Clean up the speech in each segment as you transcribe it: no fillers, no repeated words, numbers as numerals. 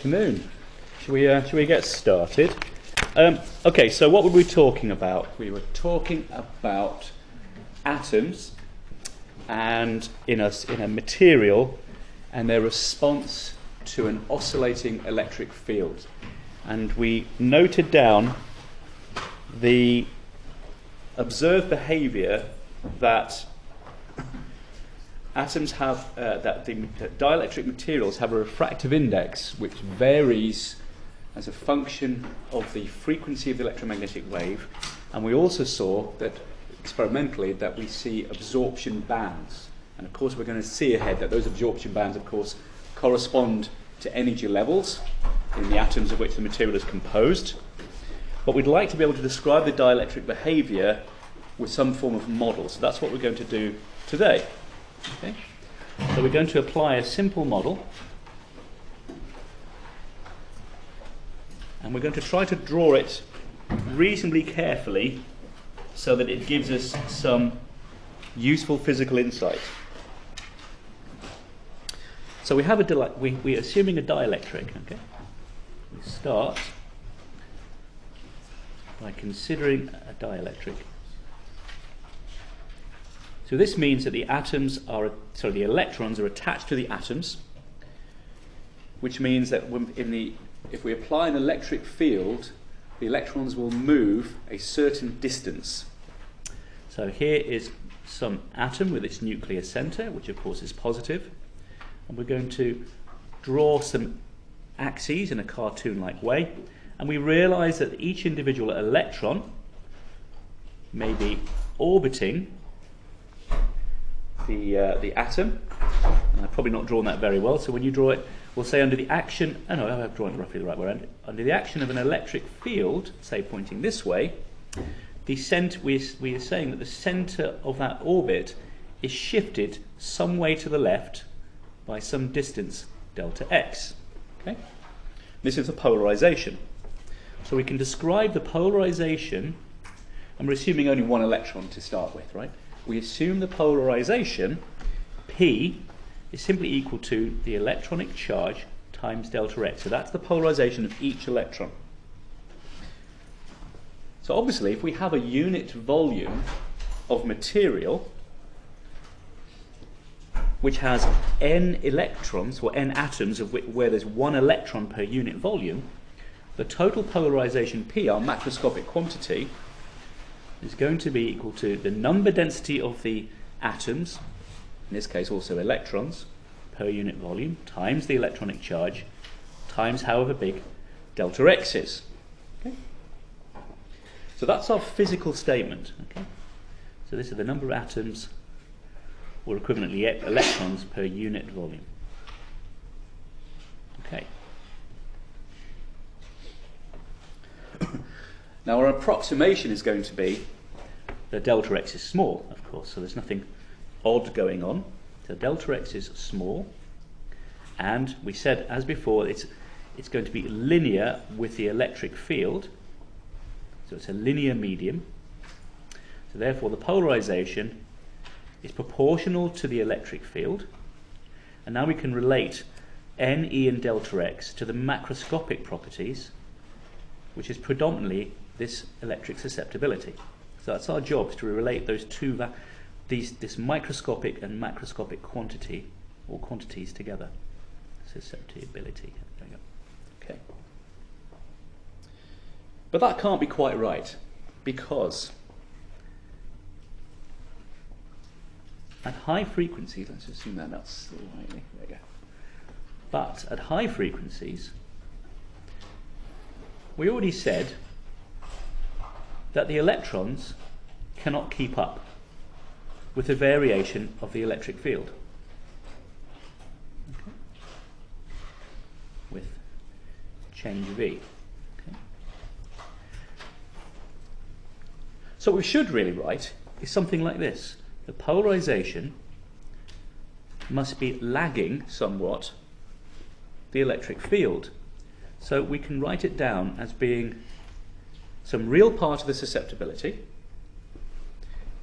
afternoon. Shall we get started? Okay, so what were we talking about? We were talking about atoms and in a material and their response to an oscillating electric field. And we noted down the observed behavior that atoms have, that the dielectric materials have a refractive index which varies as a function of the frequency of the electromagnetic wave. And we also saw that experimentally that we see absorption bands. And of course we're going to see ahead that those absorption bands of course correspond to energy levels in the atoms of which the material is composed. But we'd like to be able to describe the dielectric behavior with some form of model. So that's what we're going to do today. Okay? So we're going to apply a simple model, and we're going to try to draw it reasonably carefully so that it gives us some useful physical insight. So we have we're assuming a dielectric. Okay? We start by considering a dielectric. So this means that the the electrons are attached to the atoms, which means that if we apply an electric field, the electrons will move a certain distance. So here is some atom with its nuclear center, which of course is positive, and we're going to draw some axes in a cartoon-like way, and we realize that each individual electron may be orbiting the atom. And I've probably not drawn that very well, so when you draw it, we'll say under the action, I've drawn it roughly the right way around. Under the action of an electric field, say pointing this way, we are saying that the center of that orbit is shifted some way to the left by some distance, delta x. Okay? This is the polarization. So we can describe the polarization, and we're assuming only one electron to start with, right? We assume the polarization, P, is simply equal to the electronic charge times delta x. So that's the polarization of each electron. So obviously, if we have a unit volume of material which has n electrons, or n atoms, where there's one electron per unit volume, the total polarization P, our macroscopic quantity, is going to be equal to the number density of the atoms, in this case also electrons, per unit volume, times the electronic charge, times however big delta x is. Okay? So that's our physical statement. Okay? So this is the number of atoms, or equivalently electrons, per unit volume. Okay. Now our approximation is going to be that delta x is small, of course, so there's nothing odd going on. So delta x is small, and we said, as before, it's going to be linear with the electric field, so it's a linear medium. So therefore the polarization is proportional to the electric field, and now we can relate n, e and delta x to the macroscopic properties, which is predominantly this electric susceptibility. So that's our job, is to relate those two, this microscopic and macroscopic quantity, or quantities together. Susceptibility. There you go. Okay. But that can't be quite right, because at high frequencies, let's assume that that's slightly, there you go. But at high frequencies, we already said that the electrons cannot keep up with the variation of the electric field. Okay. With change V. Okay. So what we should really write is something like this. The polarization must be lagging somewhat the electric field. So we can write it down as being some real part of the susceptibility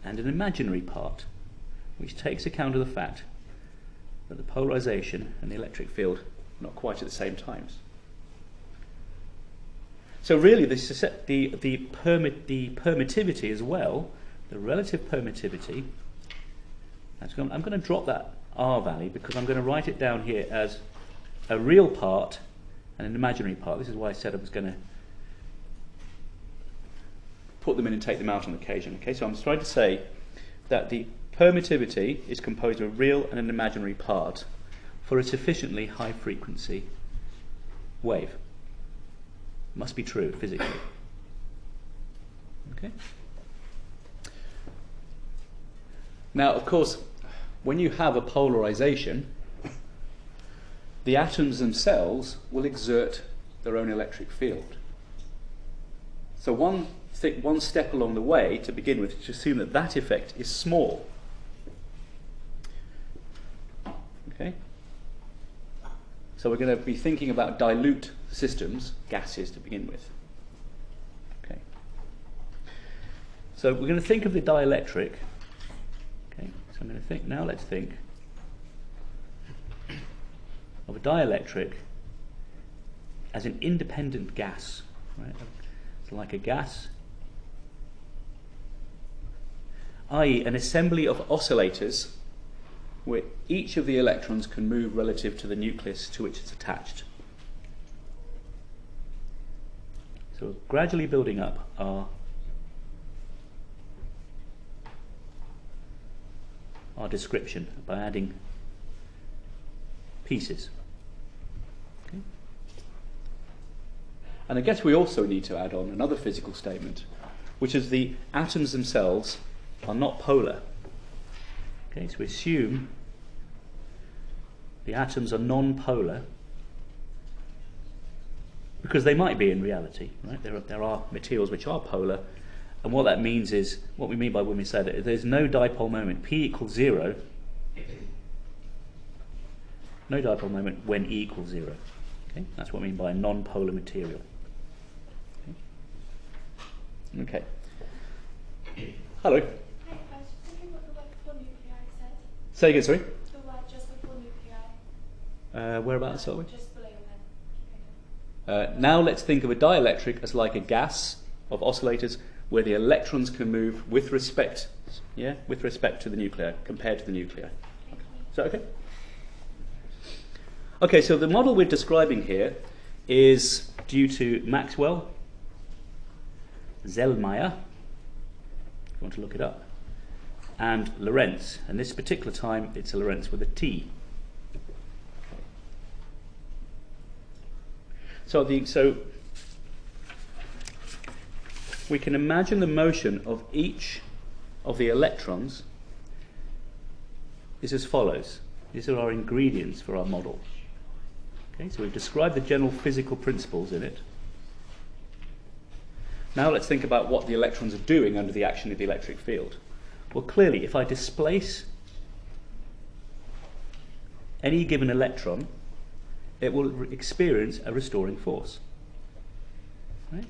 and an imaginary part which takes account of the fact that the polarization and the electric field are not quite at the same times. So really, the permittivity as well, the relative permittivity. I'm going to drop that R value because I'm going to write it down here as a real part and an imaginary part. This is why I said I was going to put them in and take them out on occasion. Okay, so I'm trying to say that the permittivity is composed of a real and an imaginary part for a sufficiently high frequency wave. Must be true physically. Okay. Now, of course, when you have a polarization, the atoms themselves will exert their own electric field. So one step along the way to begin with is to assume that that effect is small. Okay? So we're going to be thinking about dilute systems, gases to begin with. Okay. So we're going to think of the dielectric. Okay. So I'm going to think now. Let's think of a dielectric as an independent gas. Right? So like a gas, i.e., an assembly of oscillators where each of the electrons can move relative to the nucleus to which it's attached. So gradually building up our description by adding pieces. Okay. And I guess we also need to add on another physical statement, which is the atoms themselves are not polar. Okay, so we assume the atoms are non-polar because they might be in reality, right? There are materials which are polar, and what that means is, what we mean by when we say that there's no dipole moment, P equals 0, no dipole moment when E equals 0. Okay, that's what we mean by a non-polar material. Okay. Hello. Say again, sorry? The word just before nuclei. Whereabouts are we? Just below them. Now let's think of a dielectric as like a gas of oscillators where the electrons can move with respect, with respect to the nuclei, compared to the nuclei. Okay. Is that okay? Okay, so the model we're describing here is due to Maxwell, Zellmeyer, if you want to look it up, and Lorentz, and this particular time it's a Lorentz with a T. So we can imagine the motion of each of the electrons is as follows. These are our ingredients for our model. Okay, so we've described the general physical principles in it. Now let's think about what the electrons are doing under the action of the electric field. Well, clearly, if I displace any given electron, it will experience a restoring force. Right?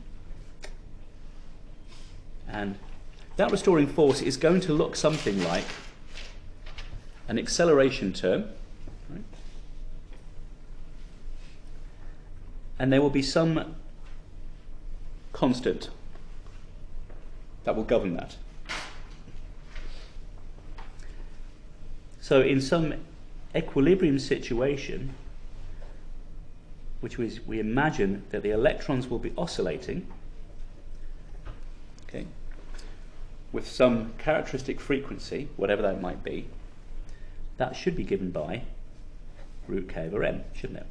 And that restoring force is going to look something like an acceleration term. Right? And there will be some constant that will govern that. So in some equilibrium situation, which we imagine that the electrons will be oscillating, okay, with some characteristic frequency, whatever that might be, that should be given by root k over m, shouldn't it?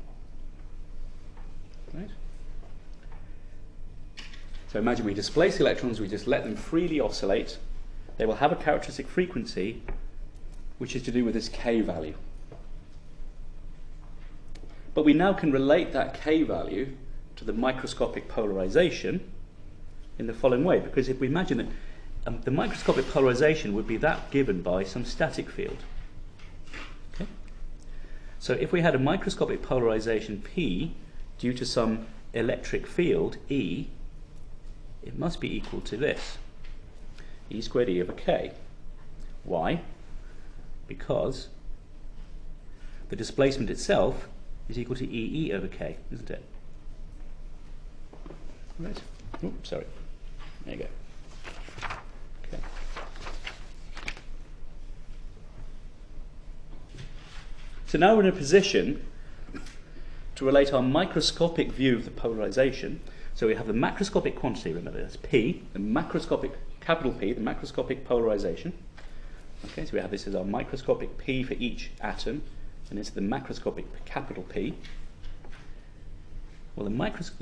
Right? So imagine we displace electrons, we just let them freely oscillate. They will have a characteristic frequency which is to do with this k value. But we now can relate that k value to the microscopic polarization in the following way, because if we imagine that the microscopic polarization would be that given by some static field. Okay? So if we had a microscopic polarization P due to some electric field E, it must be equal to this, E squared E over K. Why? Because the displacement itself is equal to EE over K, isn't it? Right. Oops, sorry. There you go. Okay. So now we're in a position to relate our microscopic view of the polarization. So we have the macroscopic quantity, remember that's P, the macroscopic, capital P, the macroscopic polarization. Okay, so we have this as our microscopic P for each atom, and it's the macroscopic capital P. Well, the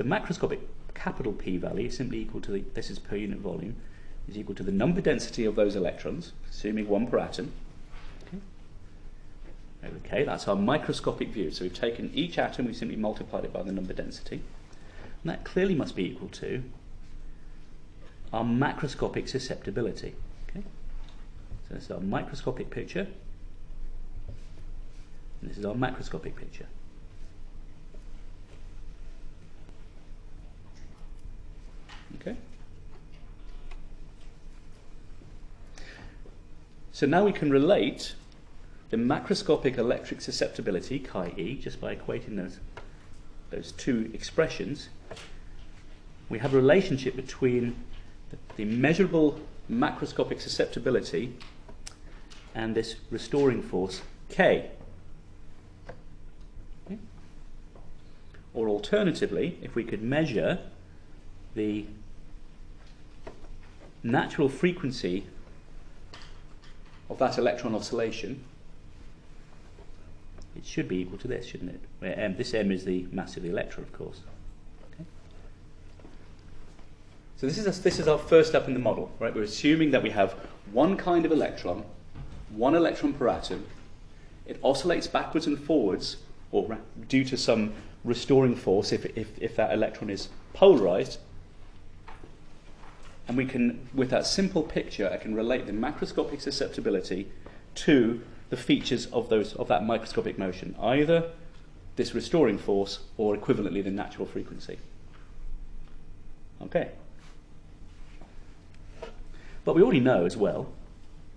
macroscopic capital P value is simply equal to this is per unit volume, is equal to the number density of those electrons, assuming 1 per atom. Okay, that's our microscopic view. So we've taken each atom, we've simply multiplied it by the number density. And that clearly must be equal to our macroscopic susceptibility. Okay? So this is our microscopic picture, and this is our macroscopic picture. Okay? So now we can relate the macroscopic electric susceptibility, chi-e, just by equating those two expressions. We have a relationship between the measurable macroscopic susceptibility and this restoring force, K. Okay. Or alternatively, if we could measure the natural frequency of that electron oscillation, it should be equal to this, shouldn't it? Where this m is the mass of the electron, of course. Okay. So this is our first step in the model, right? We're assuming that we have one kind of electron, 1 electron per atom. It oscillates backwards and forwards, or due to some restoring force, if that electron is polarized. And we can, with that simple picture, I can relate the macroscopic susceptibility to the features of that microscopic motion, either this restoring force or equivalently the natural frequency. Okay. But we already know as well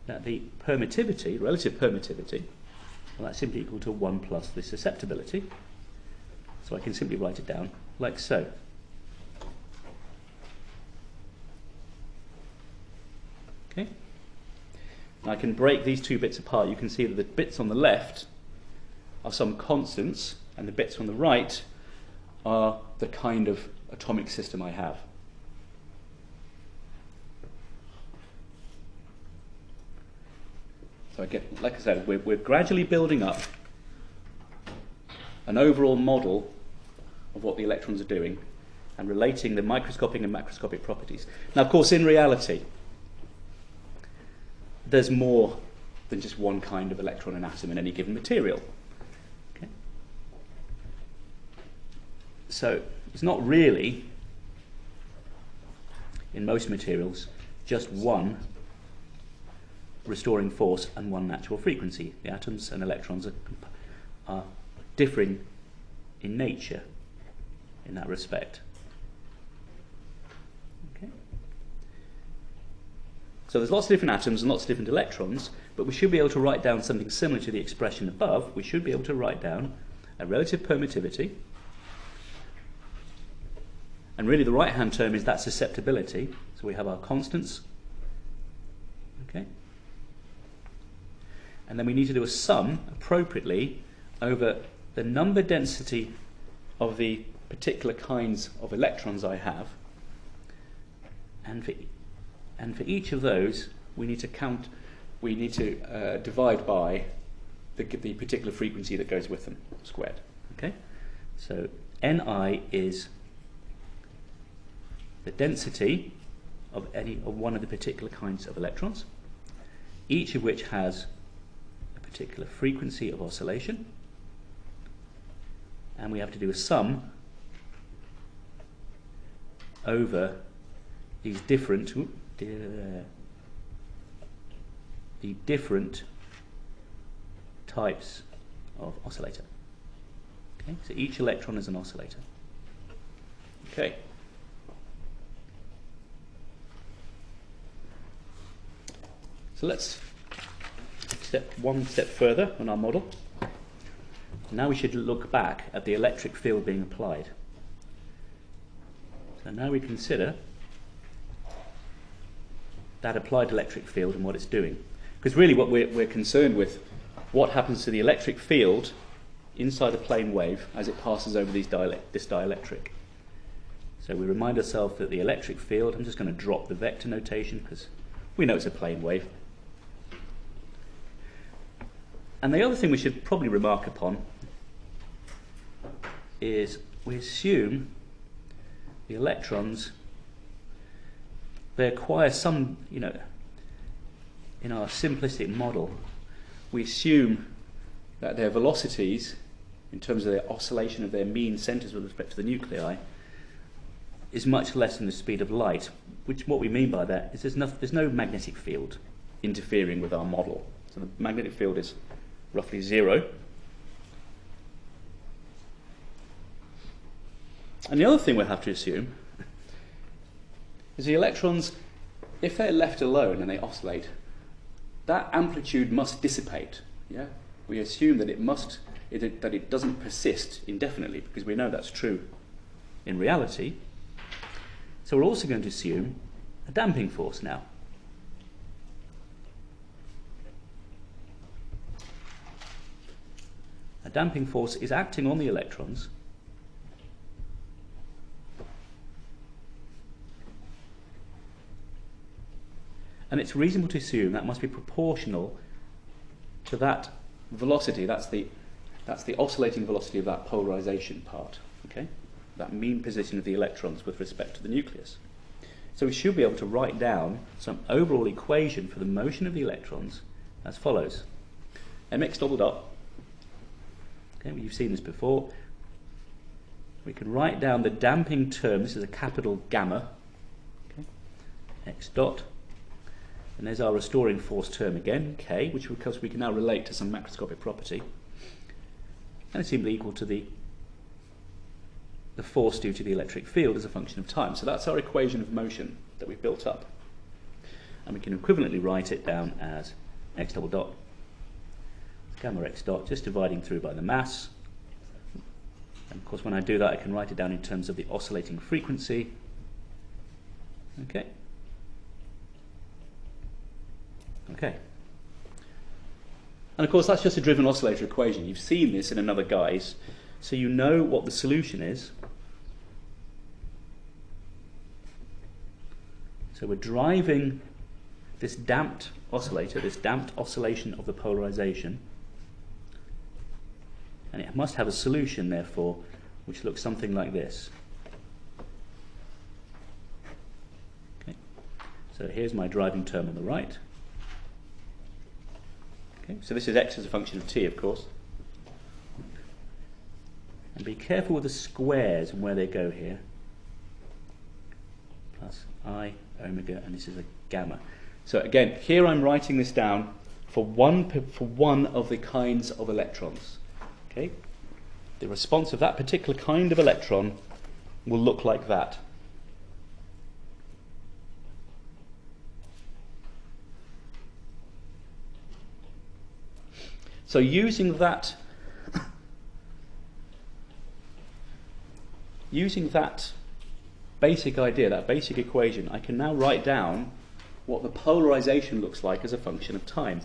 that the permittivity, relative permittivity, well, that's simply equal to 1 plus the susceptibility. So I can simply write it down like so. Okay. Now I can break these two bits apart. You can see that the bits on the left are some constants, and the bits on the right are the kind of atomic system I have. So like I said, we're gradually building up an overall model of what the electrons are doing and relating the microscopic and macroscopic properties. Now, of course, in reality, there's more than just one kind of electron and atom in any given material. Okay? So it's not really, in most materials, just one restoring force and one natural frequency. The atoms and electrons are differing in nature in that respect. So there's lots of different atoms and lots of different electrons, but we should be able to write down something similar to the expression above. We should be able to write down a relative permittivity, and really the right-hand term is that susceptibility. So we have our constants, okay, and then we need to do a sum appropriately over the number density of the particular kinds of electrons I have, and for each of those, we need to divide by the particular frequency that goes with them, squared. Okay? So Ni is the density of one of the particular kinds of electrons, each of which has a particular frequency of oscillation, and we have to do a sum over these different the different types of oscillator. Okay, so each electron is an oscillator. Okay. So let's one step further on our model. Now we should look back at the electric field being applied. So now we consider that applied electric field and what it's doing. Because really what we're concerned with, what happens to the electric field inside a plane wave as it passes over this dielectric. So we remind ourselves that the electric field, I'm just going to drop the vector notation because we know it's a plane wave. And the other thing we should probably remark upon is we assume the electrons, they acquire some, in our simplistic model, we assume that their velocities, in terms of their oscillation of their mean centers with respect to the nuclei, is much less than the speed of light, which what we mean by that is there's no magnetic field interfering with our model. So the magnetic field is roughly 0. And the other thing we'll have to assume is the electrons, if they're left alone and they oscillate, that amplitude must dissipate. Yeah? We assume that it doesn't persist indefinitely, because we know that's true in reality. So we're also going to assume a damping force now. A damping force is acting on the electrons and it's reasonable to assume that must be proportional to that velocity. That's the oscillating velocity of that polarization part, okay? That mean position of the electrons with respect to the nucleus. So we should be able to write down some overall equation for the motion of the electrons as follows. mx double dot, okay, well, you've seen this before. We can write down the damping term, this is a capital gamma, okay, x dot, and there's our restoring force term again, k, which of course we can now relate to some macroscopic property, and it's simply equal to the force due to the electric field as a function of time. So that's our equation of motion that we've built up. And we can equivalently write it down as x double dot, gamma x dot, just dividing through by the mass. And of course when I do that I can write it down in terms of the oscillating frequency. Okay. Okay. And of course that's just a driven oscillator equation. You've seen this in another guise, so you know what the solution is. So we're driving this damped oscillator, this damped oscillation of the polarization, and it must have a solution therefore which looks something like this. Okay. So here's my driving term on the right. Okay. So this is x as a function of t, of course. And be careful with the squares and where they go here. Plus I, omega, and this is a gamma. So again, here I'm writing this down for one of the kinds of electrons. Okay? The response of that particular kind of electron will look like that. So using that basic idea, that basic equation, I can now write down what the polarization looks like as a function of time.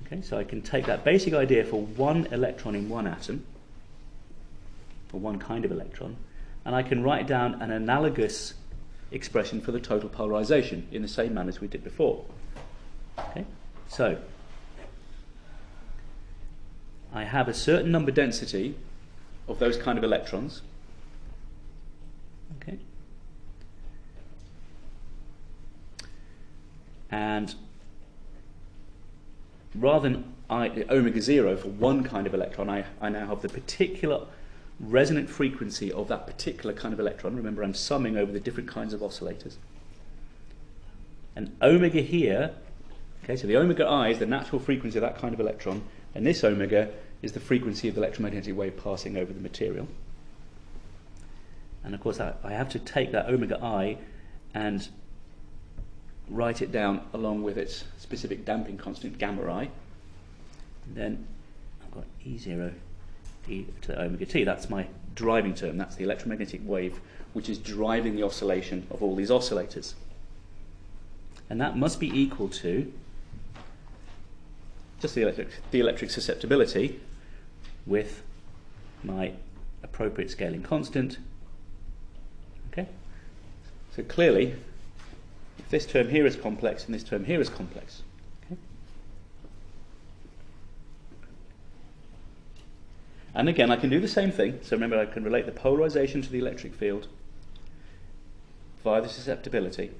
Okay, so I can take that basic idea for one electron in one atom, or one kind of electron, and I can write down an analogous expression for the total polarization in the same manner as we did before. Okay, so I have a certain number density of those kind of electrons. Okay. And rather than omega 0 for one kind of electron, I now have the particular resonant frequency of that particular kind of electron. Remember, I'm summing over the different kinds of oscillators. And omega here, okay, so the omega I is the natural frequency of that kind of electron, and this omega is the frequency of the electromagnetic wave passing over the material. And of course I have to take that omega I and write it down along with its specific damping constant gamma I. And then I've got E0 e to the omega t. That's my driving term. That's the electromagnetic wave which is driving the oscillation of all these oscillators. And that must be equal to just the electric susceptibility with my appropriate scaling constant. Okay? So clearly, if this term here is complex and this term here is complex, okay? And again, I can do the same thing. So remember, I can relate the polarization to the electric field via the susceptibility.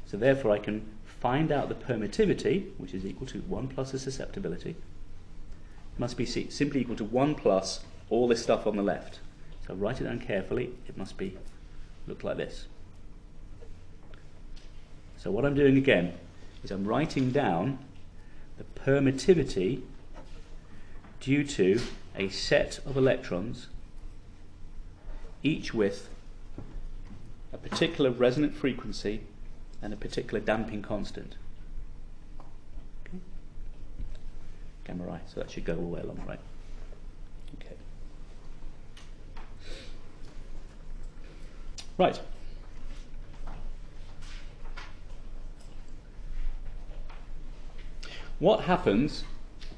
So therefore, I can find out the permittivity, which is equal to 1 plus the susceptibility. Must be simply equal to 1 plus all this stuff on the left. So write it down carefully. It must be look like this. So what I'm doing again is I'm writing down the permittivity due to a set of electrons, each with a particular resonant frequency and a particular damping constant. Okay. Gamma I, so that should go all the way along, right? Okay. Right. What happens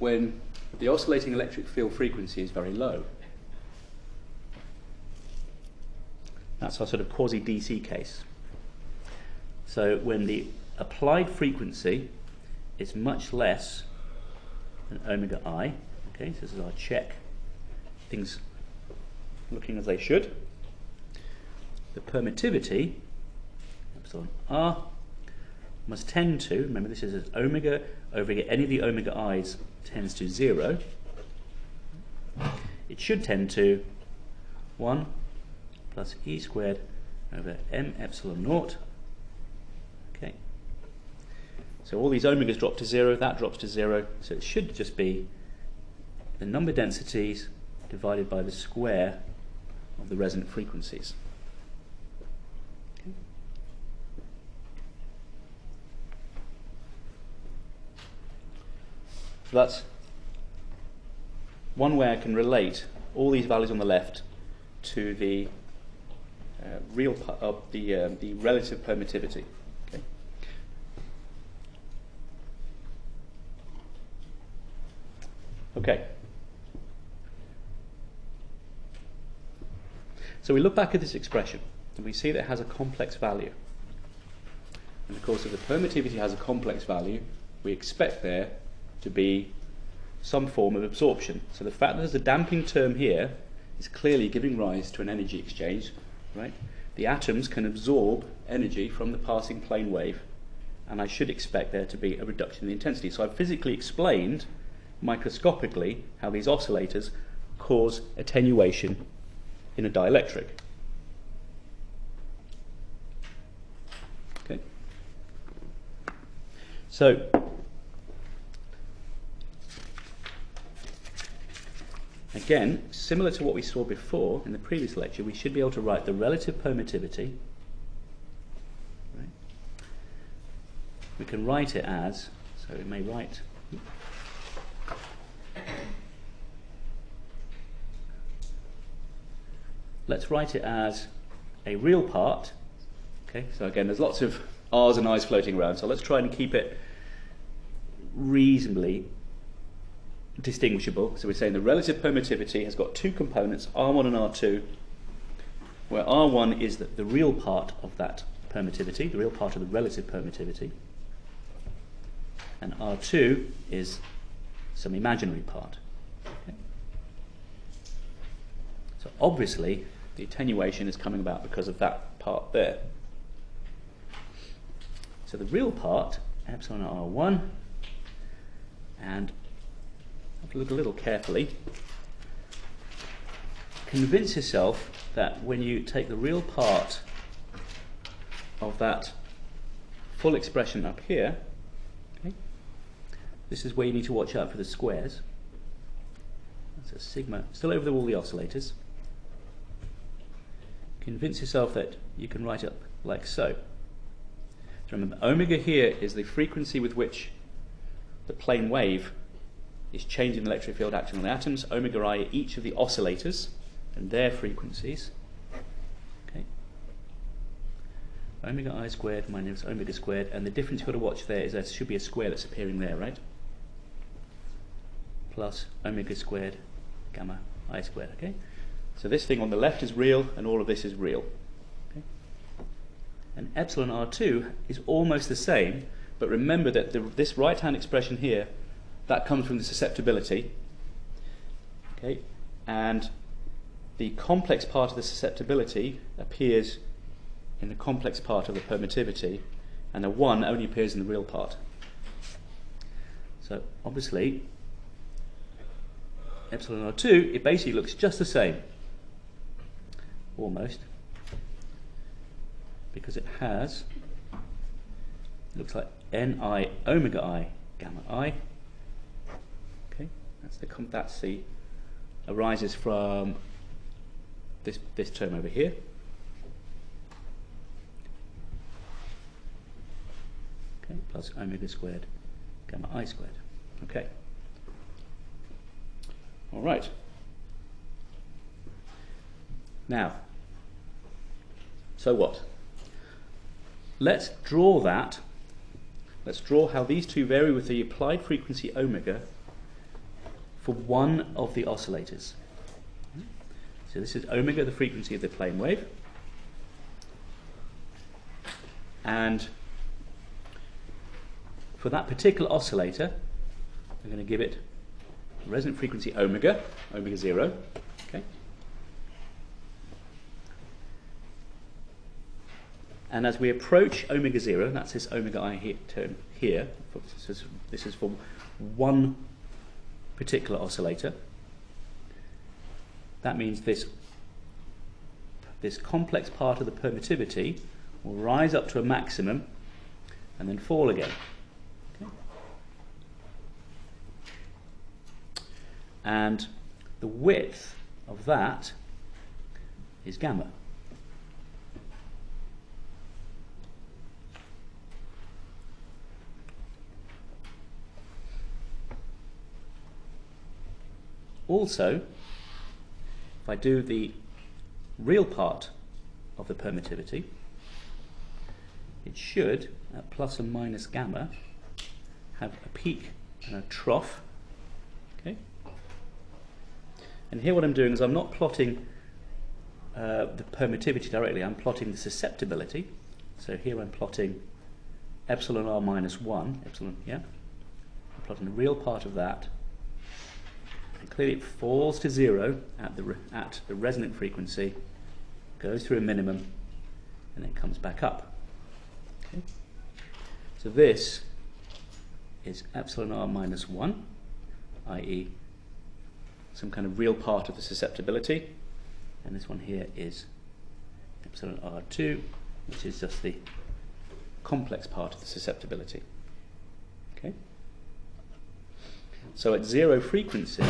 when the oscillating electric field frequency is very low? That's our sort of quasi-DC case. So when the applied frequency is much less than omega I, okay, so this is our check, things looking as they should, the permittivity, epsilon R, must tend to, remember this is as omega over any of the omega i's tends to 0, it should tend to 1 plus E squared over M epsilon naught. Okay. So all these omegas drop to 0, that drops to 0, so it should just be the number densities divided by the square of the resonant frequencies. Okay. So that's one way I can relate all these values on the left to the real of the relative permittivity. Okay. Okay. So we look back at this expression and we see that it has a complex value. And of course, if the permittivity has a complex value, we expect there to be some form of absorption. So the fact that there's a damping term here is clearly giving rise to an energy exchange, right? The atoms can absorb energy from the passing plane wave, and I should expect there to be a reduction in the intensity. So I've physically explained microscopically how these oscillators cause attenuation in a dielectric. Okay. So again, similar to what we saw before in the previous lecture, we should be able to write the relative permittivity. Right? We can write it as, so we may write let's write it as a real part. Okay, so again, there's lots of R's and I's floating around, so let's try and keep it reasonably distinguishable. So we're saying the relative permittivity has got two components, R1 and R2, where R1 is the real part of that permittivity, the real part of the relative permittivity, and R2 is some imaginary part. Okay. So obviously the attenuation is coming about because of that part there. So the real part, epsilon R1, and have to look a little carefully, convince yourself that when you take the real part of that full expression up here, okay, this is where you need to watch out for the squares. That's a sigma, still over all the oscillators. Convince yourself that you can write it up like so. So remember, omega here is the frequency with which the plane wave is changing the electric field acting on the atoms. Omega I are each of the oscillators and their frequencies. Okay. omega I squared minus omega squared, and the difference you've got to watch there is there should be a square that's appearing there, right? Plus omega squared gamma I squared, okay? So this thing on the left is real, and all of this is real. Okay? And epsilon R2 is almost the same, but remember that this right-hand expression here, that comes from the susceptibility, okay? And the complex part of the susceptibility appears in the complex part of the permittivity, and the 1 only appears in the real part. So obviously, epsilon R2, it basically looks just the same, almost, because it has, it looks like Ni omega I gamma I. Okay, that's the arises from this term over here. Okay, plus omega squared gamma I squared. Okay. All right. Now, so what? Let's draw that. Let's draw how these two vary with the applied frequency omega for one of the oscillators. So this is omega, the frequency of the plane wave. And for that particular oscillator, we're going to give it resonant frequency omega 0. Okay. And as we approach omega 0, that's this omega I term here, this is for one particular oscillator. That means this complex part of the permittivity will rise up to a maximum and then fall again. Okay. And the width of that is gamma. Also, if I do the real part of the permittivity, it should, at plus and minus gamma, have a peak and a trough. Okay. And here what I'm doing is I'm not plotting the permittivity directly, I'm plotting the susceptibility. So here I'm plotting epsilon r minus 1, epsilon, yeah. I'm plotting the real part of that. And clearly it falls to 0 at the resonant frequency, goes through a minimum, and then comes back up. Okay. So this is epsilon r minus 1, i.e. some kind of real part of the susceptibility, and this one here is epsilon r2, which is just the complex part of the susceptibility. Okay. So at 0 frequency,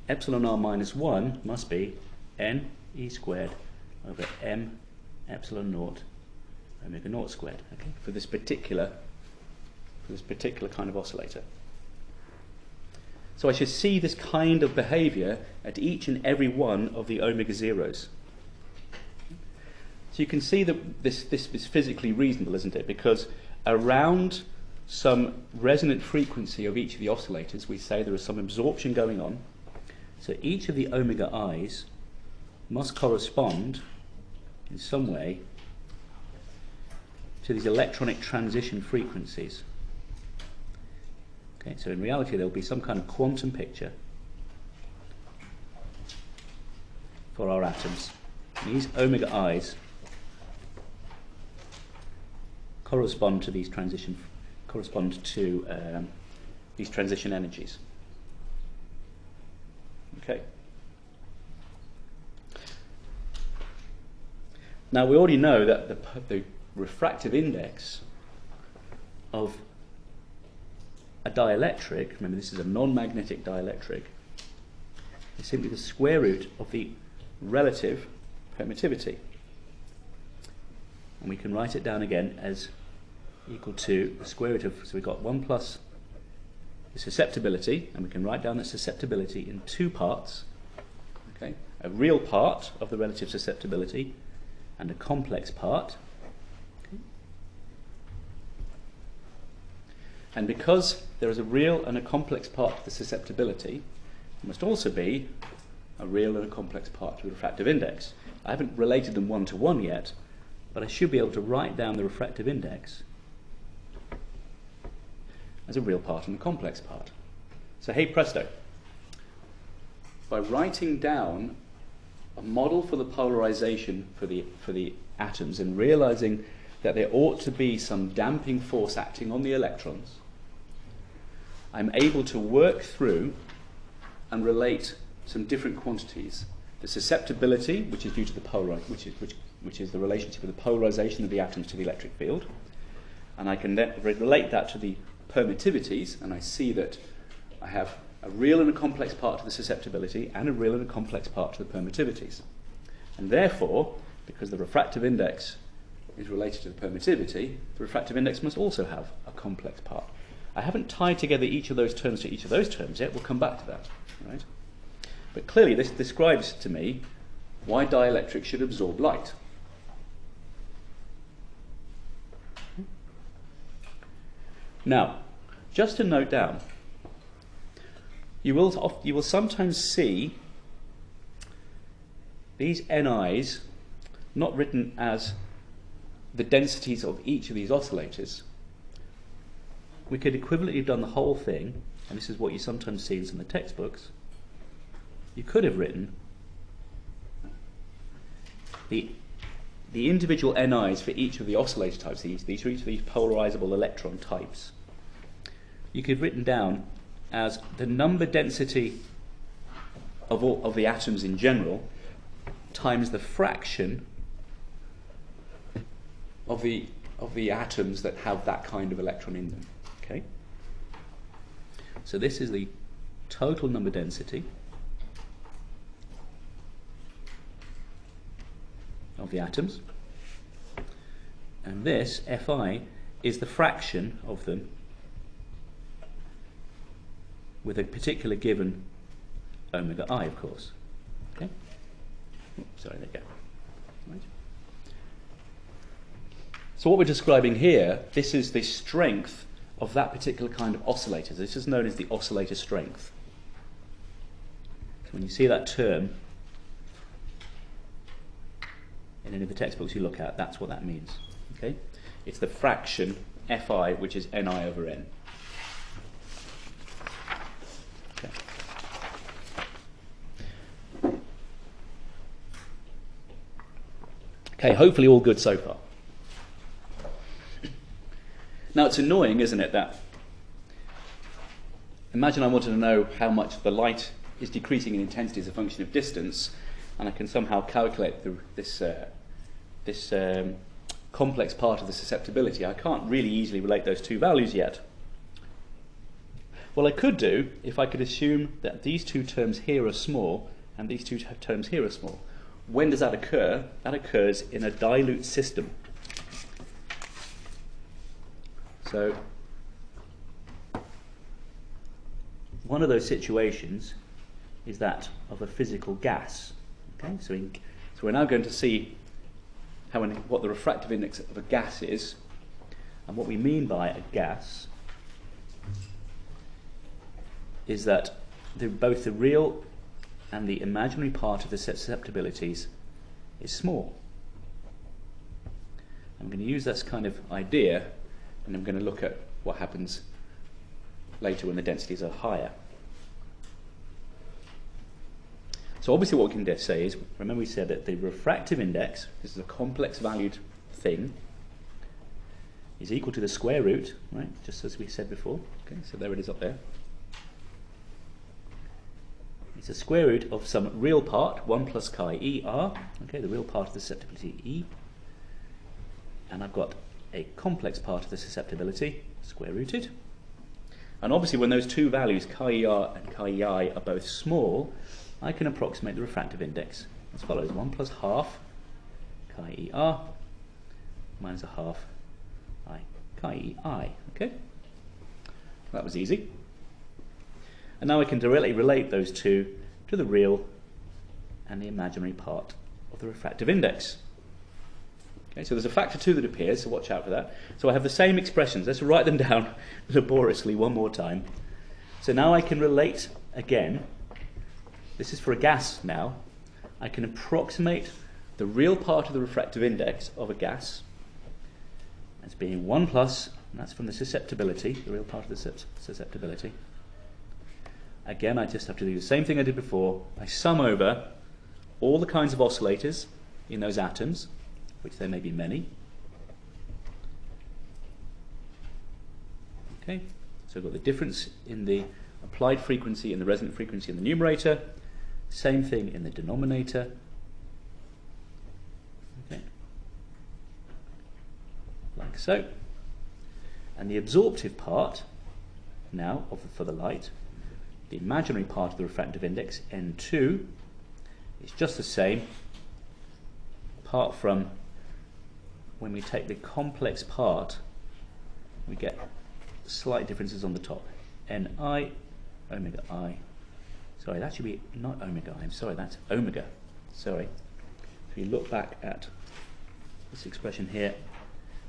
epsilon r minus 1 must be n e squared over m epsilon naught omega naught squared. Okay, for this particular kind of oscillator. So I should see this kind of behavior at each and every one of the omega zeros. So you can see that this is physically reasonable, isn't it? Because around some resonant frequency of each of the oscillators, we say there is some absorption going on. So each of the omega i's must correspond in some way to these electronic transition frequencies. Okay, so in reality there will be some kind of quantum picture for our atoms. And these omega i's correspond to these transition energies. Okay. Now we already know that the refractive index of a dielectric, remember this is a non-magnetic dielectric, is simply the square root of the relative permittivity. And we can write it down again as equal to the square root of, so we've got 1 plus the susceptibility, and we can write down the susceptibility in two parts. Okay, a real part of the relative susceptibility and a complex part. And because there is a real and a complex part to the susceptibility, there must also be a real and a complex part to the refractive index. I haven't related them one to one yet, but I should be able to write down the refractive index as a real part and a complex part. So hey presto, by writing down a model for the polarization for the atoms and realizing that there ought to be some damping force acting on the electrons, I'm able to work through and relate some different quantities. The susceptibility, which is due to the which is the relationship of the polarization of the atoms to the electric field, and I can then relate that to the permittivities, and I see that I have a real and a complex part to the susceptibility and a real and a complex part to the permittivities. And therefore, because the refractive index is related to the permittivity, the refractive index must also have a complex part. I haven't tied together each of those terms to each of those terms yet. We'll come back to that. Right? But clearly this describes to me why dielectric should absorb light. Now, just to note down, you will sometimes see these NIs not written as the densities of each of these oscillators. We could equivalently have done the whole thing, and this is what you sometimes see in some of the textbooks. You could have written the individual NIs for each of the oscillator types, these are each of these polarizable electron types. You could have written down as the number density of the atoms in general times the fraction of the atoms that have that kind of electron in them. Okay? So this is the total number density of the atoms, and this Fi is the fraction of them with a particular given omega I, of course. Okay? Oops, sorry, there you go. Right. So what we're describing here, this is the strength of that particular kind of oscillator. This is known as the oscillator strength. So when you see that term in any of the textbooks you look at, that's what that means. Okay? It's the fraction Fi, which is Ni over N. Okay. Okay, hopefully all good so far. Now it's annoying, isn't it, that imagine I wanted to know how much the light is decreasing in intensity as a function of distance, and I can somehow calculate this complex part of the susceptibility. I can't really easily relate those two values yet. Well, I could do if I could assume that these two terms here are small and these two terms here are small. When does that occur? That occurs in a dilute system. So one of those situations is that of a physical gas. Okay, so we're now going to see what the refractive index of a gas is, and what we mean by a gas is that both the real and the imaginary part of the susceptibilities is small. I'm going to use this kind of idea, and I'm going to look at what happens later when the densities are higher. So obviously what we can say is, remember we said that the refractive index, this is a complex valued thing, is equal to the square root, right, just as we said before. Okay, so there it is up there. It's a square root of some real part, 1 plus chi ER, okay, the real part of the susceptibility E, and I've got a complex part of the susceptibility, square rooted. And obviously when those two values, chi ER and chi EI, are both small, I can approximate the refractive index as follows: 1 plus half chi ER minus a half chi EI. Okay? That was easy. And now I can directly relate those two to the real and the imaginary part of the refractive index. Okay, so there's a factor 2 that appears, so watch out for that. So I have the same expressions. Let's write them down laboriously one more time. So now I can relate again. This is for a gas now. I can approximate the real part of the refractive index of a gas as being 1 plus, and that's from the susceptibility, the real part of the susceptibility. Again, I just have to do the same thing I did before. I sum over all the kinds of oscillators in those atoms, which there may be many. Okay, so I've got the difference in the applied frequency and the resonant frequency in the numerator. Same thing in the denominator. Okay, like so. And the absorptive part now for the light, the imaginary part of the refractive index, N2, is just the same, apart from when we take the complex part, we get slight differences on the top. Ni, omega I. Sorry, that should be not omega I. I'm sorry, that's omega. Sorry. If you look back at this expression here,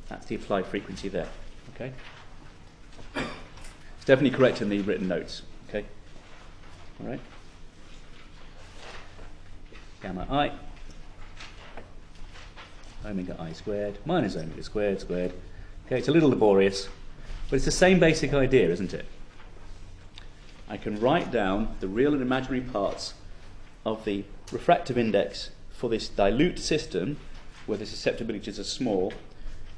that's the applied frequency there. Okay? It's definitely correct in the written notes. Okay? All right? Gamma I, omega I squared, minus omega squared. Okay, it's a little laborious, but it's the same basic idea, isn't it? I can write down the real and imaginary parts of the refractive index for this dilute system where the susceptibilities are small,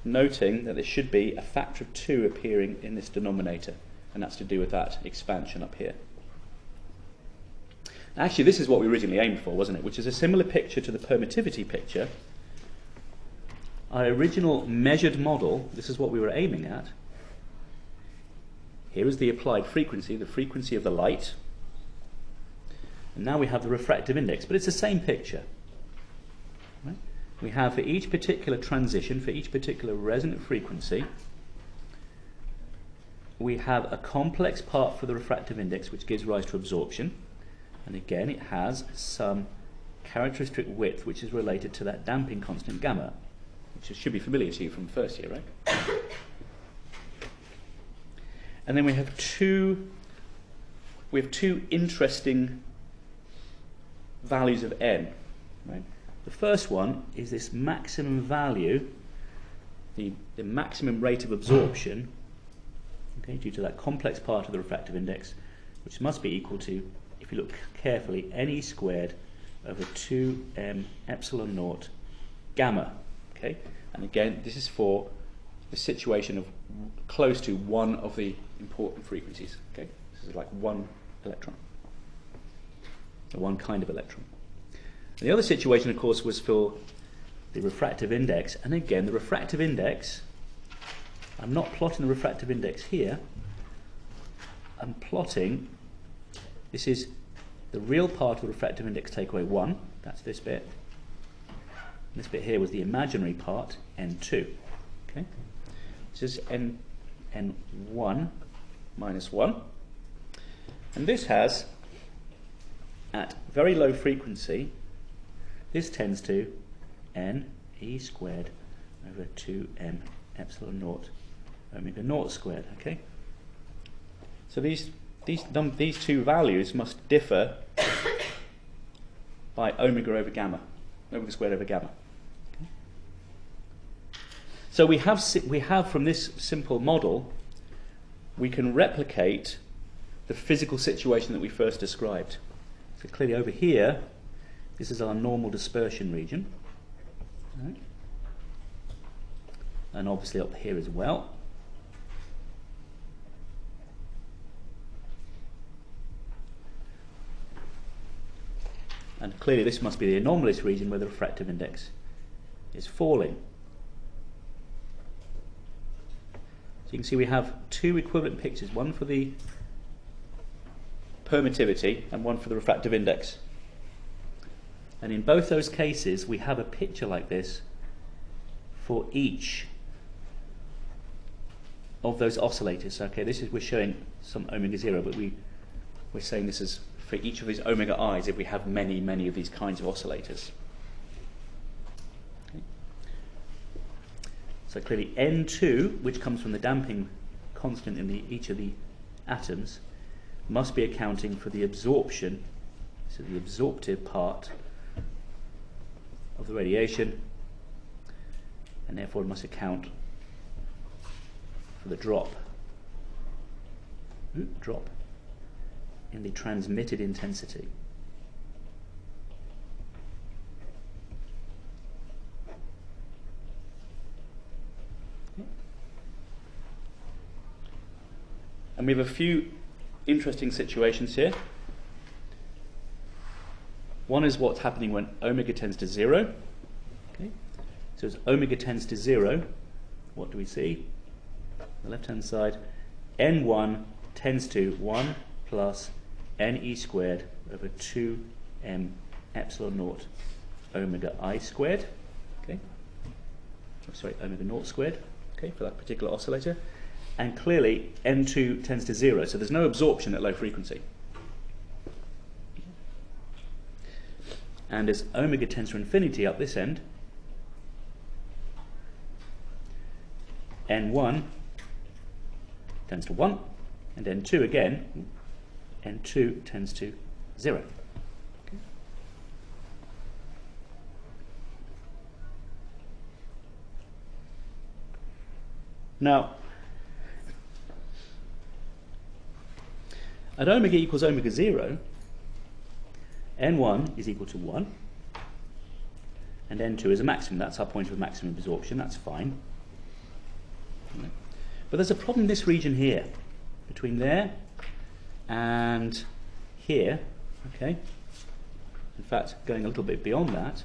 noting that there should be a factor of 2 appearing in this denominator, and that's to do with that expansion up here. Actually, this is what we originally aimed for, wasn't it? Which is a similar picture to the permittivity picture. Our original measured model, this is what we were aiming at. Here is the applied frequency, the frequency of the light. And now we have the refractive index, but it's the same picture. Right? We have for each particular transition, for each particular resonant frequency, we have a complex part for the refractive index which gives rise to absorption. And again, it has some characteristic width which is related to that damping constant gamma, which should be familiar to you from the first year, right? And then we have two interesting values of n. Right? The first one is this maximum value, the maximum rate of absorption, okay, due to that complex part of the refractive index, which must be equal to, if you look carefully, Ne squared over 2m epsilon naught gamma. Okay? And again, this is for the situation of close to one of the important frequencies. Okay? This is like one electron, or one kind of electron. And the other situation, of course, was for the refractive index. And again, the refractive index, I'm not plotting the refractive index here. I'm plotting, this is the real part of the refractive index take away 1. That's this bit. And this bit here was the imaginary part, N2. Okay? This is N1 minus 1. And this has, at very low frequency, this tends to Ne squared over 2m epsilon naught omega naught squared. Okay? So these two values must differ by omega over gamma, omega squared over gamma. Okay? So we have from this simple model, we can replicate the physical situation that we first described. So clearly over here, this is our normal dispersion region. Right? And obviously up here as well. And clearly this must be the anomalous region where the refractive index is falling. So you can see we have two equivalent pictures, one for the permittivity and one for the refractive index. And in both those cases we have a picture like this for each of those oscillators. Okay, this is, we're showing some omega 0, but we're saying this is for each of these omega i's if we have many, many of these kinds of oscillators. Okay. So clearly N2, which comes from the damping constant in each of the atoms, must be accounting for the absorption, so the absorptive part of the radiation, and therefore it must account for the drop in the transmitted intensity. And we have a few interesting situations here. One is what's happening when omega tends to 0. Okay. So as omega tends to 0, what do we see? On the left-hand side, N1 tends to 1 plus Ne squared over 2m epsilon naught omega I squared. Okay. Oh, sorry, omega naught squared. Okay, for that particular oscillator. And clearly N2 tends to 0, so there's no absorption at low frequency. And as omega tends to infinity up this end, N1 tends to 1, and N2 again, N2 tends to 0. Okay. Now, at omega equals omega 0, N1 is equal to 1, and N2 is a maximum. That's our point of maximum absorption. That's fine. But there's a problem in this region here, between there and here. Okay. In fact, going a little bit beyond that.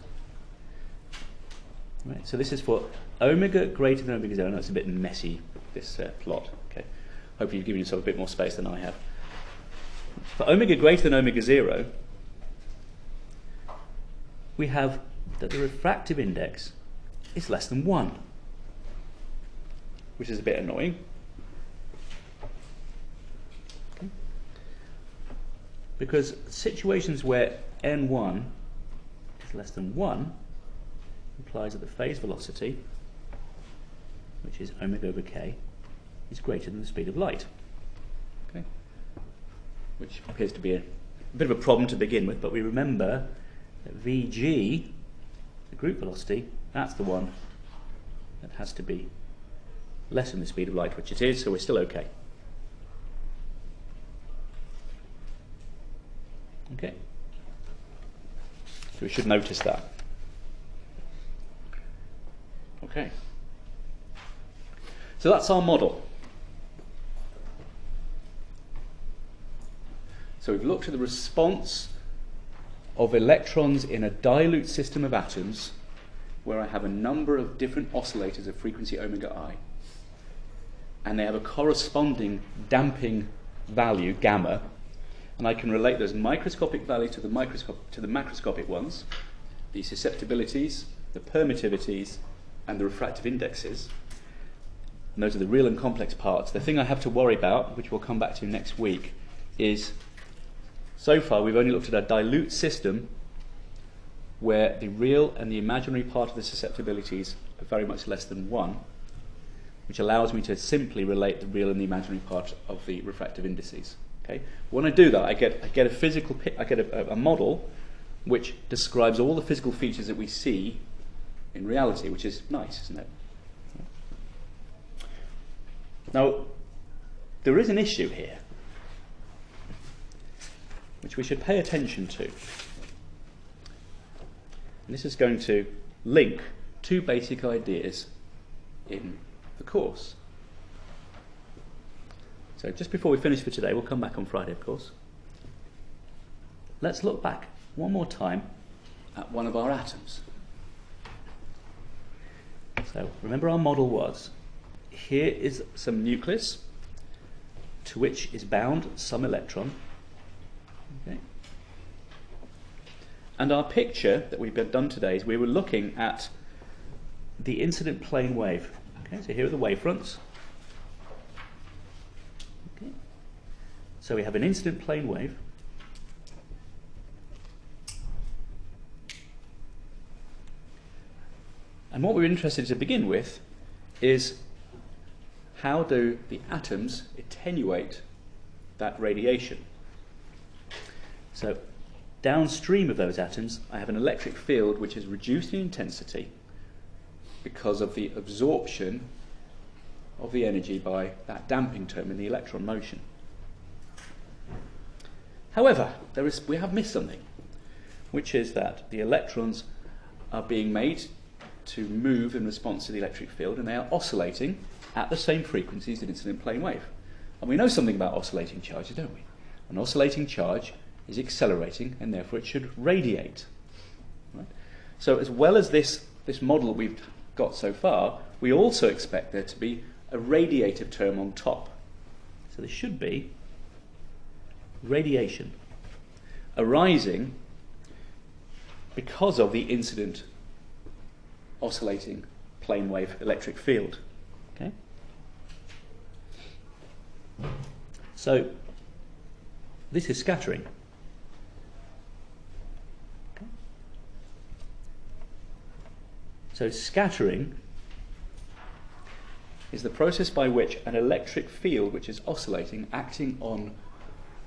Right. So this is for omega greater than omega 0. No, it's a bit messy, this plot. Okay. Hopefully you've given yourself a bit more space than I have. For omega greater than omega 0, we have that the refractive index is less than 1, which is a bit annoying. Okay. Because situations where N1 is less than 1 implies that the phase velocity, which is omega over k, is greater than the speed of light. Okay. Which appears to be a bit of a problem to begin with, but we remember that Vg, the group velocity, that's the one that has to be less than the speed of light, which it is, so we're still okay. Okay. So we should notice that. Okay. So that's our model. So we've looked at the response of electrons in a dilute system of atoms where I have a number of different oscillators of frequency omega I, and they have a corresponding damping value, gamma, and I can relate those microscopic values to the macroscopic ones, the susceptibilities, the permittivities, and the refractive indexes. And those are the real and complex parts. The thing I have to worry about, which we'll come back to next week, is so far we've only looked at a dilute system where the real and the imaginary part of the susceptibilities are very much less than 1, which allows me to simply relate the real and the imaginary part of the refractive indices. Okay? When I do that, I get a physical, I get a model which describes all the physical features that we see in reality, which is nice, isn't it? Now, there is an issue here which we should pay attention to. And this is going to link two basic ideas in the course. So just before we finish for today, we'll come back on Friday, of course. Let's look back one more time at one of our atoms. So remember our model was, here is some nucleus to which is bound some electron. Okay. And our picture that we've done today is we were looking at the incident plane wave. Okay, so here are the wavefronts. Okay. So we have an incident plane wave, And what we're interested to begin with is how do the atoms attenuate that radiation. So downstream of those atoms, I have an electric field which is reduced in intensity because of the absorption of the energy by that damping term in the electron motion. However, we have missed something, which is that the electrons are being made to move in response to the electric field, and they are oscillating at the same frequencies as an incident plane wave. And we know something about oscillating charges, don't we? An oscillating charge is accelerating, and therefore it should radiate. Right? So as well as this model we've got so far, we also expect there to be a radiative term on top. So there should be radiation arising because of the incident oscillating plane wave electric field. Okay? So this is scattering. Okay. So scattering is the process by which an electric field which is oscillating, acting on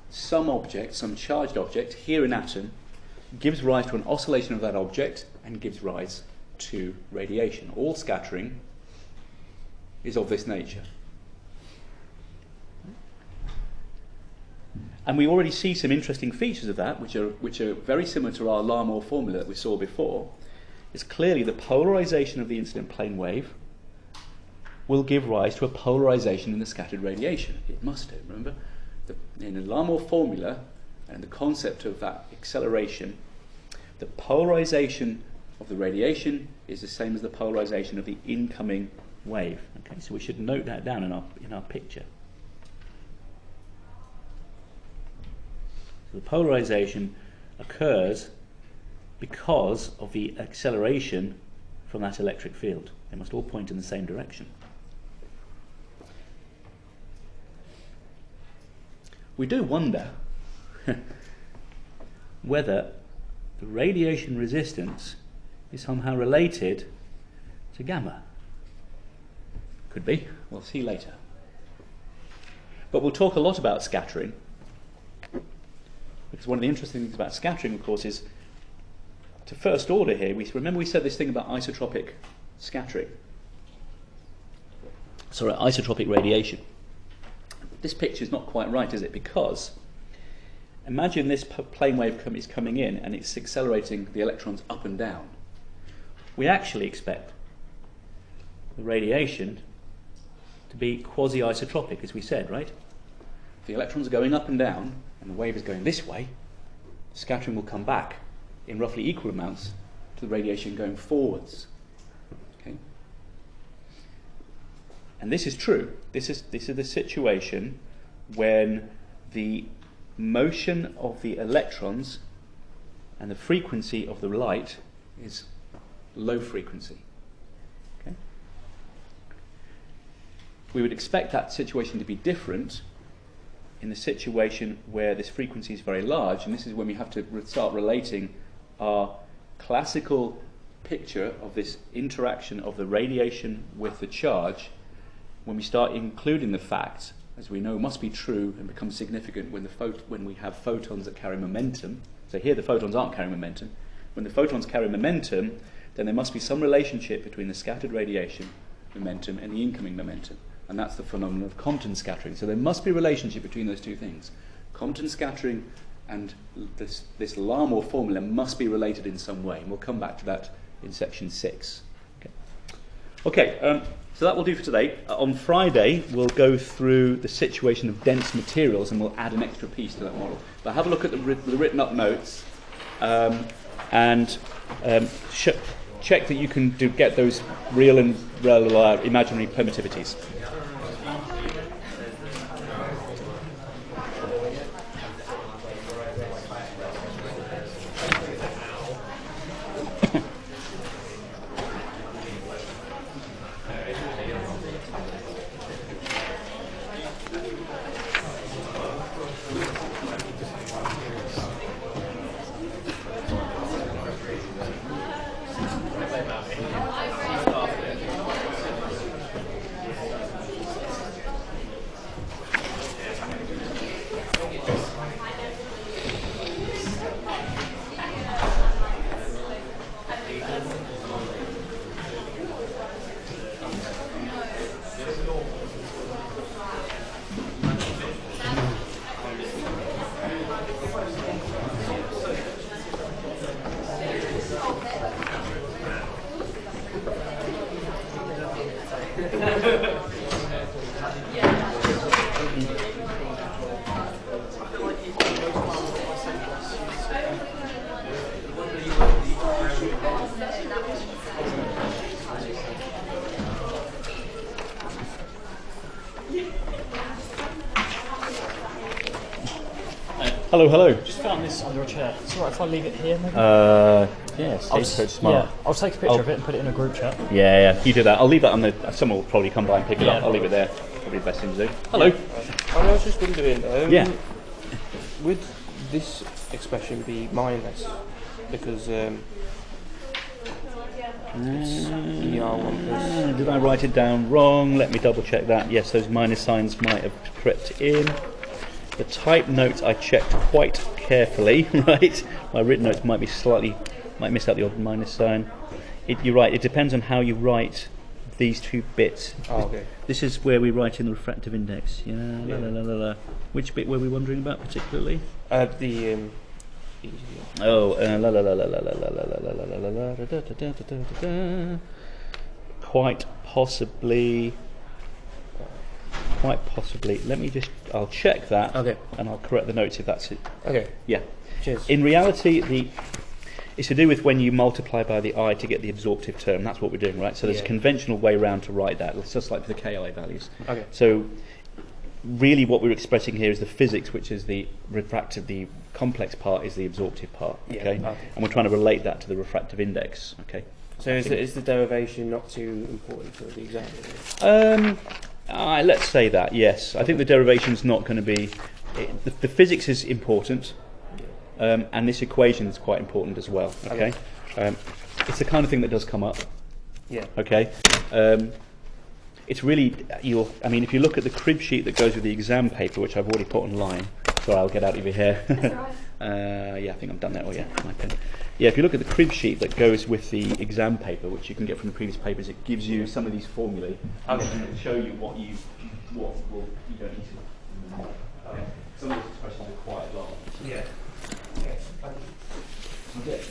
some object, some charged object, here an atom, gives rise to an oscillation of that object and gives rise to radiation. All scattering is of this nature. And we already see some interesting features of that, which are very similar to our Larmor formula that we saw before. It's clearly the polarization of the incident plane wave will give rise to a polarization in the scattered radiation. It must do, remember? In the Larmor formula and the concept of that acceleration, the polarization of the radiation is the same as the polarization of the incoming wave. Okay, so we should note that down in our picture. So the polarization occurs because of the acceleration from that electric field. They must all point in the same direction. We do wonder whether the radiation resistance is somehow related to gamma. Could be. We'll see later. But we'll talk a lot about scattering, because one of the interesting things about scattering, of course, is to first order here. Remember we said this thing about isotropic scattering. Sorry, isotropic radiation. This picture is not quite right, is it? Because imagine this plane wave is coming in and it's accelerating the electrons up and down. We actually expect the radiation to be quasi-isotropic, as we said, right? If the electrons are going up and down and the wave is going this way, scattering will come back in roughly equal amounts to the radiation going forwards. Okay? And this is true. This is the situation when the motion of the electrons and the frequency of the light is low frequency. Okay? We would expect that situation to be different in the situation where this frequency is very large, and this is when we have to start relating our classical picture of this interaction of the radiation with the charge, when we start including the fact, as we know must be true and become significant when we have photons that carry momentum. So here the photons aren't carrying momentum. When the photons carry momentum, then there must be some relationship between the scattered radiation momentum and the incoming momentum. And that's the phenomenon of Compton scattering. So there must be a relationship between those two things. Compton scattering and this Larmor formula must be related in some way. And we'll come back to that in section 6. Okay, so that will do for today. On Friday, we'll go through the situation of dense materials and we'll add an extra piece to that model. But have a look at the written up notes and check that you can get those real and imaginary permittivities. Hello, hello. Just found this under a chair. It's alright if I leave it here, maybe? Yes, I'll so smart. Yeah, I'll take a picture of it and put it in a group chat. Yeah, you do that. I'll leave that on the. Someone will probably come by and pick it Yeah, up. I'll leave it there. Probably the best thing to do. Hello. I was just wondering, Yeah. would this expression be minus? Because it's ER1 plus. Did I write it down wrong? Let me double check that. Yes, those minus signs might have crept in. The type notes I checked quite carefully, right? My written notes might miss out the odd minus sign. You're right, it depends on how you write these two bits. Oh, okay. This is where we write in the refractive index. Yeah, la la la la la. Which bit were we wondering about particularly? Oh, la la la la la la la la la la la la da da da da da da. Quite possibly. Let me just. I'll check that. Okay. And I'll correct the notes if that's it. Okay. Yeah. Cheers. In reality, it's to do with when you multiply by the I to get the absorptive term. That's what we're doing, right? So there's a conventional way around to write that. It's just like the Ki values. Okay. So really what we're expressing here is the physics, which is the refractive, the complex part is the absorptive part. Yeah, Okay? okay. And we're trying to relate that to the refractive index. Okay. So is the derivation not too important for the exam? Let's say that, yes. I think the derivation's not going to be... The physics is important, and this equation is quite important as well, okay? It's the kind of thing that does come up, Yeah. okay? It's really... if you look at the crib sheet that goes with the exam paper, which I've already put online... Sorry, I'll get out of your hair. Yeah, I think I've done that. Oh, yeah, my pen. Yeah, if you look at the crib sheet that goes with the exam paper, which you can get from the previous papers, it gives you some of these formulae and it'll show you what you don't need to. Some of these expressions are quite long. Yeah. Okay.